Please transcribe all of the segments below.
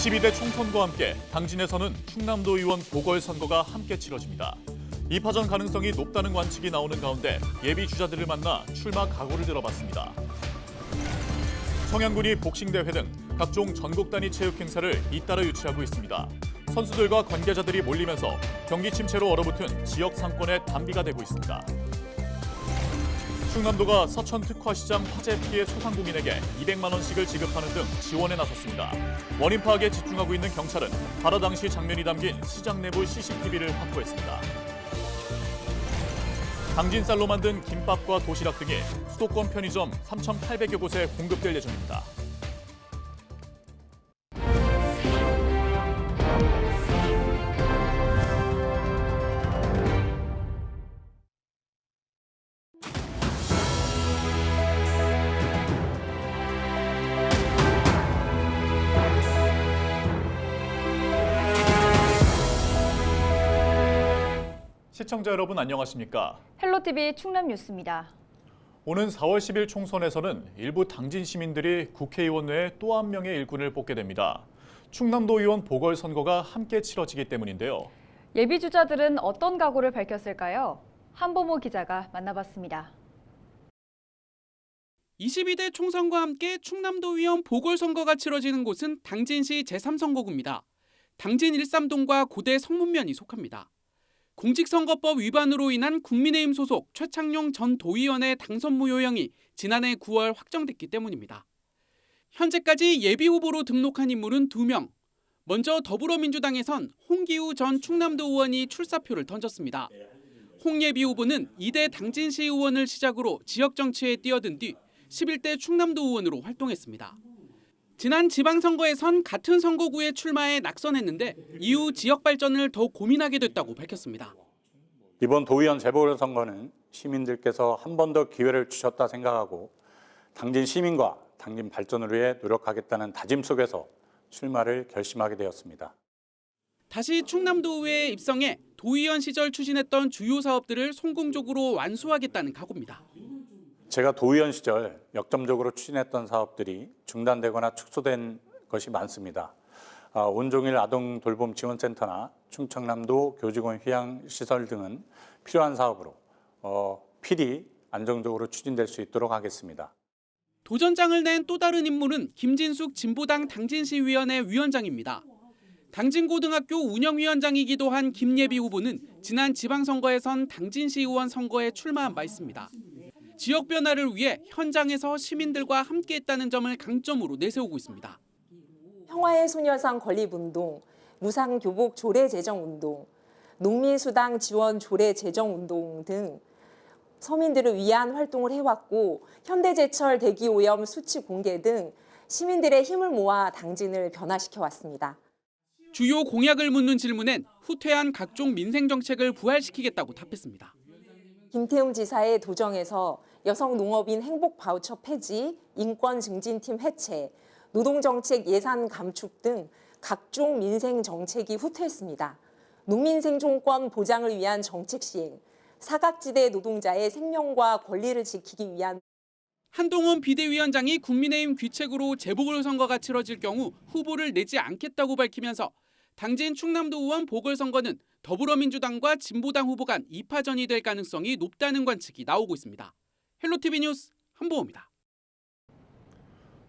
22대 총선과 함께 당진에서는 충남도 의원 보궐선거가 함께 치러집니다. 2파전 가능성이 높다는 관측이 나오는 가운데 예비 주자들을 만나 출마 각오를 들어봤습니다. 청양군이 복싱대회 등 각종 전국 단위 체육 행사를 잇따라 유치하고 있습니다. 선수들과 관계자들이 몰리면서 경기 침체로 얼어붙은 지역 상권의 단비가 되고 있습니다. 충남도가 서천 특화시장 화재 피해 소상공인에게 200만 원씩을 지급하는 등 지원에 나섰습니다. 원인 파악에 집중하고 있는 경찰은 발화 당시 장면이 담긴 시장 내부 CCTV를 확보했습니다. 당진쌀로 만든 김밥과 도시락 등이 수도권 편의점 3,800여 곳에 공급될 예정입니다. 시청자 여러분 안녕하십니까? 헬로티비 충남 뉴스입니다. 오는 4월 10일 총선에서는 일부 당진 시민들이 국회의원 외에 또 한 명의 일꾼을 뽑게 됩니다. 충남도 의원 보궐선거가 함께 치러지기 때문인데요. 예비 주자들은 어떤 각오를 밝혔을까요? 한보모 기자가 만나봤습니다. 22대 총선과 함께 충남도 의원 보궐선거가 치러지는 곳은 당진시 제3선거구입니다. 당진 일삼동과 고대 성문면이 속합니다. 공직선거법 위반으로 인한 국민의힘 소속 최창룡 전 도의원의 당선 무효형이 지난해 9월 확정됐기 때문입니다. 현재까지 예비후보로 등록한 인물은 2명. 먼저 더불어민주당에선 홍기우 전 충남도 의원이 출사표를 던졌습니다. 홍 예비후보는 2대 당진시 의원을 시작으로 지역정치에 뛰어든 뒤 11대 충남도 의원으로 활동했습니다. 지난 지방선거에선 같은 선거구에 출마해 낙선했는데 이후 지역 발전을 더 고민하게 됐다고 밝혔습니다. 이번 도의원 재보궐선거는 시민들께서 한 번 더 기회를 주셨다 생각하고 당진 시민과 당진 발전을 위해 노력하겠다는 다짐 속에서 출마를 결심하게 되었습니다. 다시 충남도의회에 입성해 도의원 시절 추진했던 주요 사업들을 성공적으로 완수하겠다는 각오입니다. 제가 도의원 시절 역점적으로 추진했던 사업들이 중단되거나 축소된 것이 많습니다. 온종일 아동 돌봄 지원센터나 충청남도 교직원 휴양시설 등은 필요한 사업으로 필히 안정적으로 추진될 수 있도록 하겠습니다. 도전장을 낸 또 다른 인물은 김진숙 진보당 당진시위원회 위원장입니다. 당진고등학교 운영위원장이기도 한 김예비 후보는 지난 지방선거에선 당진시의원 선거에 출마한 바 있습니다. 지역 변화를 위해 현장에서 시민들과 함께했다는 점을 강점으로 내세우고 있습니다. 평화의 소녀상 건립운동, 무상교복 조례 제정운동, 농민수당 지원 조례 제정운동 등 서민들을 위한 활동을 해왔고 현대제철 대기오염 수치 공개 등 시민들의 힘을 모아 당진을 변화시켜왔습니다. 주요 공약을 묻는 질문엔 후퇴한 각종 민생정책을 부활시키겠다고 답했습니다. 김태흠 지사의 도정에서 여성 농업인 행복 바우처 폐지, 인권 증진팀 해체, 노동정책 예산 감축 등 각종 민생 정책이 후퇴했습니다. 농민 생존권 보장을 위한 정책 시행, 사각지대 노동자의 생명과 권리를 지키기 위한 한동훈 비대위원장이 국민의힘 귀책으로 재보궐선거가 치러질 경우 후보를 내지 않겠다고 밝히면서 당진 충남도 의원 보궐선거는 더불어민주당과 진보당 후보 간 2파전이 될 가능성이 높다는 관측이 나오고 있습니다. 헬로티비 뉴스 한보호입니다.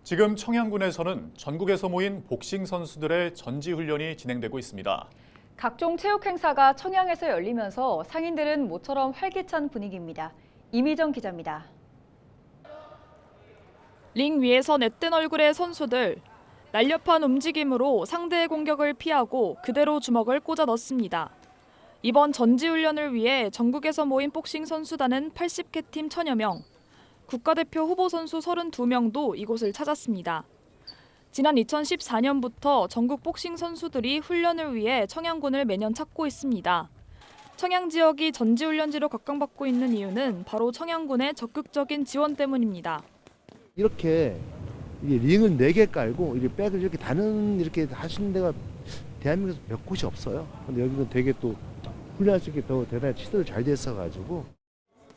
지금 청양군에서는 전국에서 모인 복싱 선수들의 전지훈련이 진행되고 있습니다. 각종 체육 행사가 청양에서 열리면서 상인들은 모처럼 활기찬 분위기입니다. 이미정 기자입니다. 링 위에서 내뜬 얼굴의 선수들. 날렵한 움직임으로 상대의 공격을 피하고 그대로 주먹을 꽂아 넣습니다. 이번 전지훈련을 위해 전국에서 모인 복싱 선수단은 80개 팀 1000여 명, 국가대표 후보 선수 32명도 이곳을 찾았습니다. 지난 2014년부터 전국 복싱 선수들이 훈련을 위해 청양군을 매년 찾고 있습니다. 청양 지역이 전지훈련지로 각광받고 있는 이유는 바로 청양군의 적극적인 지원 때문입니다. 이렇게 링을 4개 깔고 이렇게 백을 이렇게 다는 이렇게 하시는 데가 대한민국에서 몇 곳이 없어요. 근데 여기는 되게 또 훈련할 수 있게 더 대단히 시설이 잘 됐어가지고.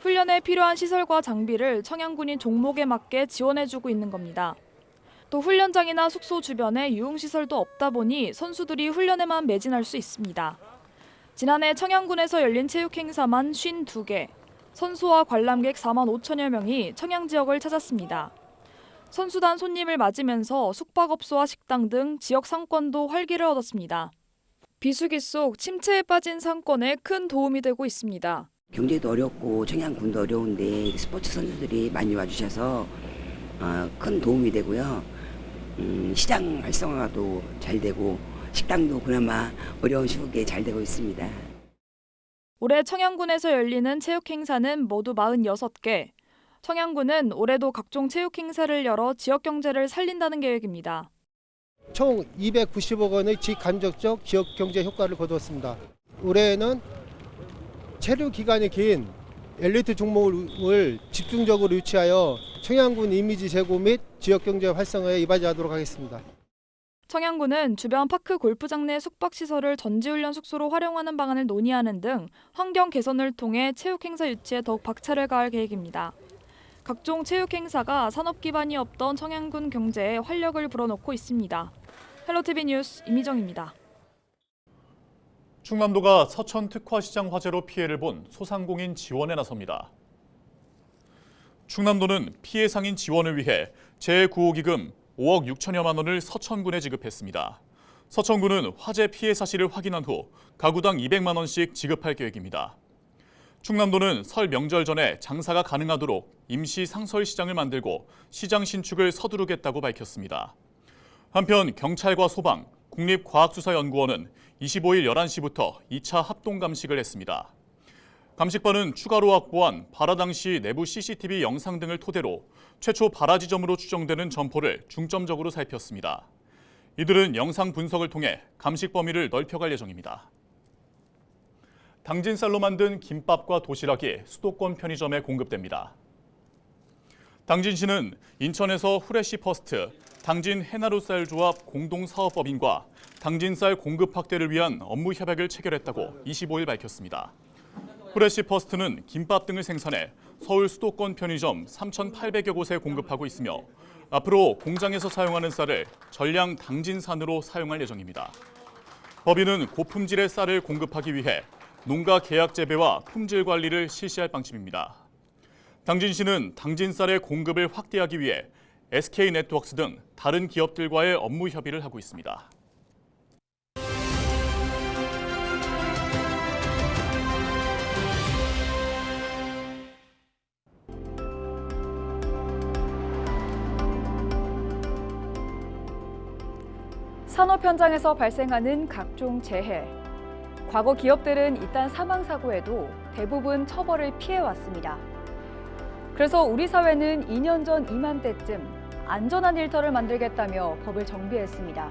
훈련에 필요한 시설과 장비를 청양군이 종목에 맞게 지원해주고 있는 겁니다. 또 훈련장이나 숙소 주변에 유흥시설도 없다 보니 선수들이 훈련에만 매진할 수 있습니다. 지난해 청양군에서 열린 체육 행사만 52개, 선수와 관람객 4만 5천여 명이 청양 지역을 찾았습니다. 선수단 손님을 맞으면서 숙박업소와 식당 등 지역 상권도 활기를 얻었습니다. 비수기 속 침체에 빠진 상권에 큰 도움이 되고 있습니다. 경제도 어렵고 청양군도 어려운데 스포츠 선수들이 많이 와주셔서 큰 도움이 되고요. 시장 활성화도 잘 되고 식당도 그나마 어려운 시국에 잘 되고 있습니다. 올해 청양군에서 열리는 체육 행사는 모두 46개. 청양군은 올해도 각종 체육 행사를 열어 지역 경제를 살린다는 계획입니다. 총 290억 원의 직간접적 지역 경제 효과를 거두었습니다. 올해는 체류 기간이 긴 엘리트 종목을 집중적으로 유치하여 청양군 이미지 제고 및 지역 경제 활성화에 이바지하도록 하겠습니다. 청양군은 주변 파크 골프장 내 숙박시설을 전지훈련 숙소로 활용하는 방안을 논의하는 등 환경 개선을 통해 체육 행사 유치에 더욱 박차를 가할 계획입니다. 각종 체육 행사가 산업 기반이 없던 청양군 경제에 활력을 불어넣고 있습니다. 헬로티비 뉴스 이미정입니다. 충남도가 서천 특화시장 화재로 피해를 본 소상공인 지원에 나섭니다. 충남도는 피해 상인 지원을 위해 재구호기금 5억 6천여만 원을 서천군에 지급했습니다. 서천군은 화재 피해 사실을 확인한 후 가구당 200만 원씩 지급할 계획입니다. 충남도는 설 명절 전에 장사가 가능하도록 임시 상설시장을 만들고 시장 신축을 서두르겠다고 밝혔습니다. 한편 경찰과 소방, 국립과학수사연구원은 25일 11시부터 2차 합동 감식을 했습니다. 감식반은 추가로 확보한 발화 당시 내부 CCTV 영상 등을 토대로 최초 발화 지점으로 추정되는 점포를 중점적으로 살폈습니다. 이들은 영상 분석을 통해 감식 범위를 넓혀갈 예정입니다. 당진쌀로 만든 김밥과 도시락이 수도권 편의점에 공급됩니다. 당진시는 인천에서 후레쉬 퍼스트, 당진 해나루쌀 조합 공동사업법인과 당진쌀 공급 확대를 위한 업무 협약을 체결했다고 25일 밝혔습니다. 후레쉬 퍼스트는 김밥 등을 생산해 서울 수도권 편의점 3,800여 곳에 공급하고 있으며 앞으로 공장에서 사용하는 쌀을 전량 당진산으로 사용할 예정입니다. 법인은 고품질의 쌀을 공급하기 위해 농가 계약 재배와 품질 관리를 실시할 방침입니다. 당진시는 당진쌀의 공급을 확대하기 위해 SK네트워크스 등 다른 기업들과의 업무 협의를 하고 있습니다. 산업 현장에서 발생하는 각종 재해. 과거 기업들은 이딴 사망 사고에도 대부분 처벌을 피해왔습니다. 그래서 우리 사회는 2년 전 이맘때쯤 안전한 일터를 만들겠다며 법을 정비했습니다.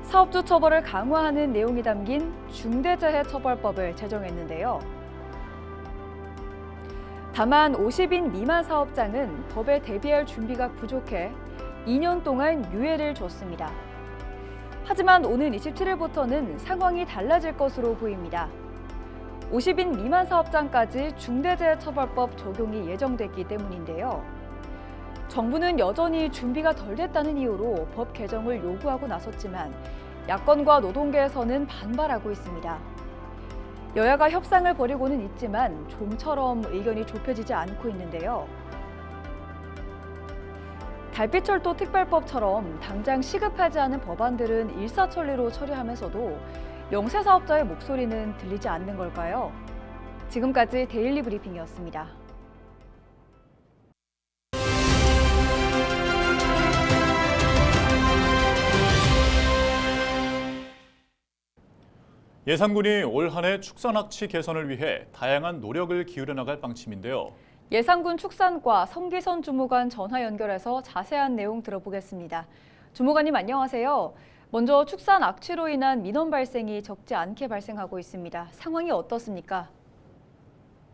사업주 처벌을 강화하는 내용이 담긴 중대재해처벌법을 제정했는데요. 다만 50인 미만 사업장은 법에 대비할 준비가 부족해 2년 동안 유예를 줬습니다. 하지만 오는 27일부터는 상황이 달라질 것으로 보입니다. 50인 미만 사업장까지 중대재해처벌법 적용이 예정됐기 때문인데요. 정부는 여전히 준비가 덜 됐다는 이유로 법 개정을 요구하고 나섰지만 야권과 노동계에서는 반발하고 있습니다. 여야가 협상을 벌이고는 있지만 좀처럼 의견이 좁혀지지 않고 있는데요. 달빛철도 특별법처럼 당장 시급하지 않은 법안들은 일사천리로 처리하면서도 영세사업자의 목소리는 들리지 않는 걸까요? 지금까지 데일리 브리핑이었습니다. 예산군이 올 한 해 축산학취 개선을 위해 다양한 노력을 기울여 나갈 방침인데요. 예산군 축산과 성기선 주무관 전화 연결해서 자세한 내용 들어보겠습니다. 주무관님 안녕하세요. 먼저 축산 악취로 인한 민원 발생이 적지 않게 발생하고 있습니다. 상황이 어떻습니까?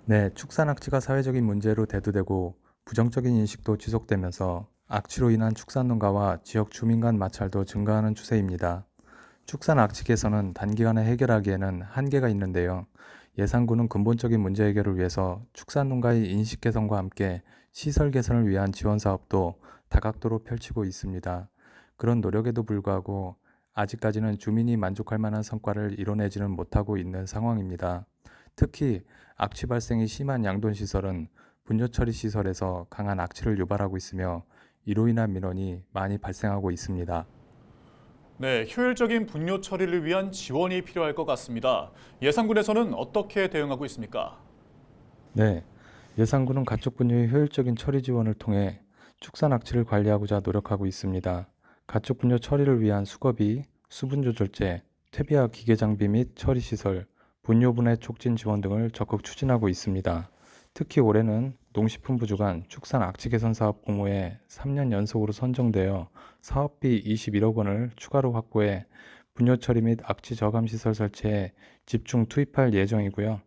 네, 축산 악취가 사회적인 문제로 대두되고 부정적인 인식도 지속되면서 악취로 인한 축산 농가와 지역 주민 간 마찰도 증가하는 추세입니다. 축산 악취 개선은 단기간에 해결하기에는 한계가 있는데요. 예산군은 근본적인 문제 해결을 위해서 축산 농가의 인식 개선과 함께 시설 개선을 위한 지원 사업도 다각도로 펼치고 있습니다. 그런 노력에도 불구하고 아직까지는 주민이 만족할 만한 성과를 이뤄내지는 못하고 있는 상황입니다. 특히 악취 발생이 심한 양돈시설은 분뇨처리 시설에서 강한 악취를 유발하고 있으며 이로 인한 민원이 많이 발생하고 있습니다. 네, 효율적인 분뇨 처리를 위한 지원이 필요할 것 같습니다. 예산군에서는 어떻게 대응하고 있습니까? 네, 예산군은 가축 분뇨의 효율적인 처리 지원을 통해 축산 악취를 관리하고자 노력하고 있습니다. 가축 분뇨 처리를 위한 수거비, 수분 조절제, 퇴비와 기계 장비 및 처리 시설, 분뇨 분해 촉진 지원 등을 적극 추진하고 있습니다. 특히 올해는 농식품부 주관 축산 악취 개선 사업 공모에 3년 연속으로 선정되어 사업비 21억 원을 추가로 확보해 분뇨 처리 및 악취 저감 시설 설치에 집중 투입할 예정이고요.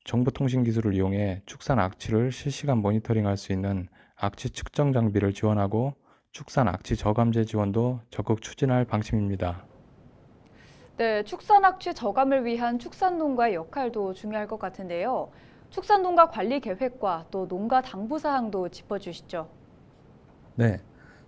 정보통신 기술을 이용해 축산 악취를 실시간 모니터링할 수 있는 악취 측정 장비를 지원하고 축산 악취 저감제 지원도 적극 추진할 방침입니다. 네, 축산 악취 저감을 위한 축산농가의 역할도 중요할 것 같은데요. 축산농가 관리 계획과 또 농가 당부 사항도 짚어주시죠. 네,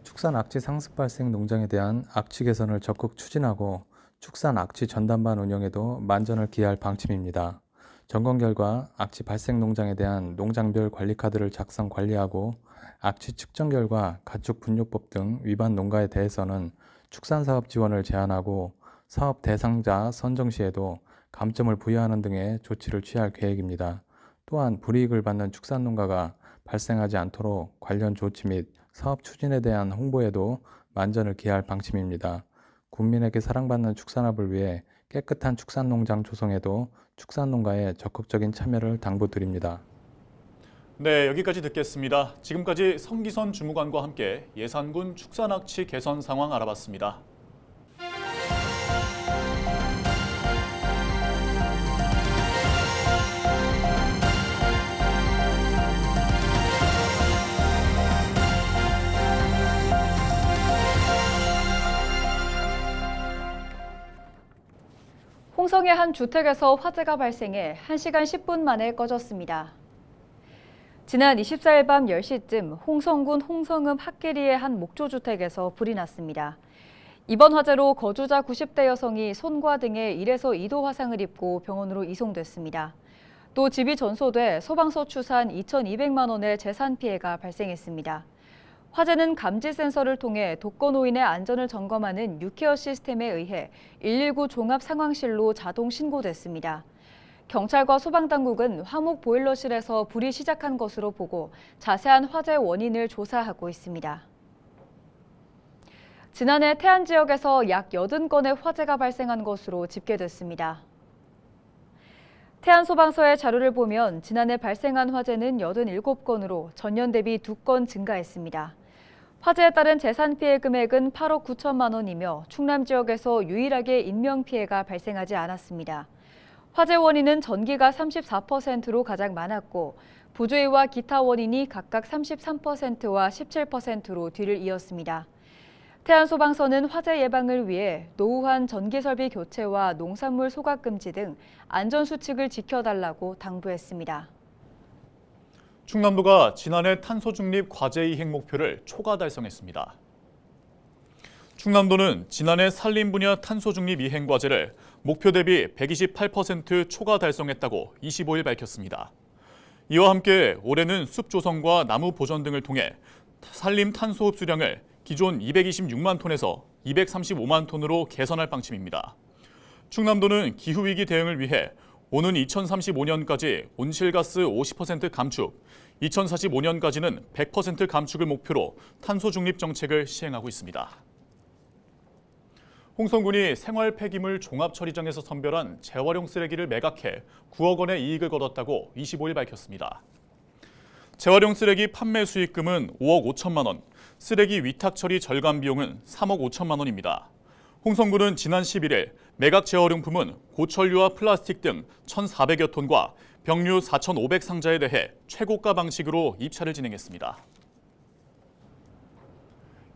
축산 악취 상습 발생 농장에 대한 악취 개선을 적극 추진하고 축산 악취 전담반 운영에도 만전을 기할 방침입니다. 점검 결과 악취 발생 농장에 대한 농장별 관리 카드를 작성 관리하고 악취 측정 결과 가축 분뇨법 등 위반 농가에 대해서는 축산사업 지원을 제한하고 사업 대상자 선정 시에도 감점을 부여하는 등의 조치를 취할 계획입니다. 또한 불이익을 받는 축산농가가 발생하지 않도록 관련 조치 및 사업 추진에 대한 홍보에도 만전을 기할 방침입니다. 국민에게 사랑받는 축산업을 위해 깨끗한 축산농장 조성에도 축산농가의 적극적인 참여를 당부드립니다. 네, 여기까지 듣겠습니다. 지금까지 성기선 주무관과 함께 예산군 축산악취 개선 상황 알아봤습니다. 홍성의 한 주택에서 화재가 발생해 1시간 10분 만에 꺼졌습니다. 지난 24일 밤 10시쯤 홍성군 홍성읍 학계리의 한 목조주택에서 불이 났습니다. 이번 화재로 거주자 90대 여성이 손과 등에 1에서 2도 화상을 입고 병원으로 이송됐습니다. 또 집이 전소돼 소방서 추산 2,200만 원의 재산 피해가 발생했습니다. 화재는 감지 센서를 통해 독거노인의 안전을 점검하는 유케어 시스템에 의해 119 종합 상황실로 자동 신고됐습니다. 경찰과 소방당국은 화목 보일러실에서 불이 시작한 것으로 보고 자세한 화재 원인을 조사하고 있습니다. 지난해 태안 지역에서 약 80건의 화재가 발생한 것으로 집계됐습니다. 태안 소방서의 자료를 보면 지난해 발생한 화재는 87건으로 전년 대비 2건 증가했습니다. 화재에 따른 재산 피해 금액은 8억 9천만 원이며 충남 지역에서 유일하게 인명피해가 발생하지 않았습니다. 화재 원인은 전기가 34%로 가장 많았고 부주의와 기타 원인이 각각 33%와 17%로 뒤를 이었습니다. 태안소방서는 화재 예방을 위해 노후한 전기설비 교체와 농산물 소각 금지 등 안전수칙을 지켜달라고 당부했습니다. 충남도가 지난해 탄소 중립 과제 이행 목표를 초과 달성했습니다. 충남도는 지난해 산림 분야 탄소 중립 이행 과제를 목표 대비 128% 초과 달성했다고 25일 밝혔습니다. 이와 함께 올해는 숲 조성과 나무 보전 등을 통해 산림 탄소 흡수량을 기존 226만 톤에서 235만 톤으로 개선할 방침입니다. 충남도는 기후위기 대응을 위해 오는 2035년까지 온실가스 50% 감축, 2045년까지는 100% 감축을 목표로 탄소 중립 정책을 시행하고 있습니다. 홍성군이 생활 폐기물 종합처리장에서 선별한 재활용 쓰레기를 매각해 9억 원의 이익을 거뒀다고 25일 밝혔습니다. 재활용 쓰레기 판매 수익금은 5억 5천만 원, 쓰레기 위탁 처리 절감 비용은 3억 5천만 원입니다. 홍성군은 지난 11일 매각 재활용품은 고철류와 플라스틱 등 1,400여 톤과 병류 4,500상자에 대해 최고가 방식으로 입찰을 진행했습니다.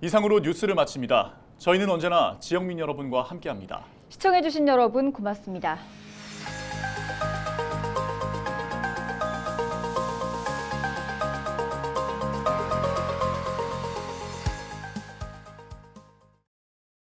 이상으로 뉴스를 마칩니다. 저희는 언제나 지역민 여러분과 함께합니다. 시청해주신 여러분 고맙습니다.